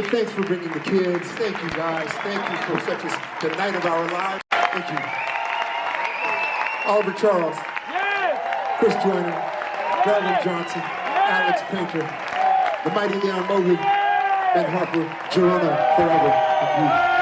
Hey, thanks for bringing the kids. Thank you, guys. Thank you for such the night of our lives. Thank you. Oliver Charles, Chris Joyner, Garland Johnson, Alex Painter, the mighty Leon Mobley, Ben Harper, Girona forever. Thank you.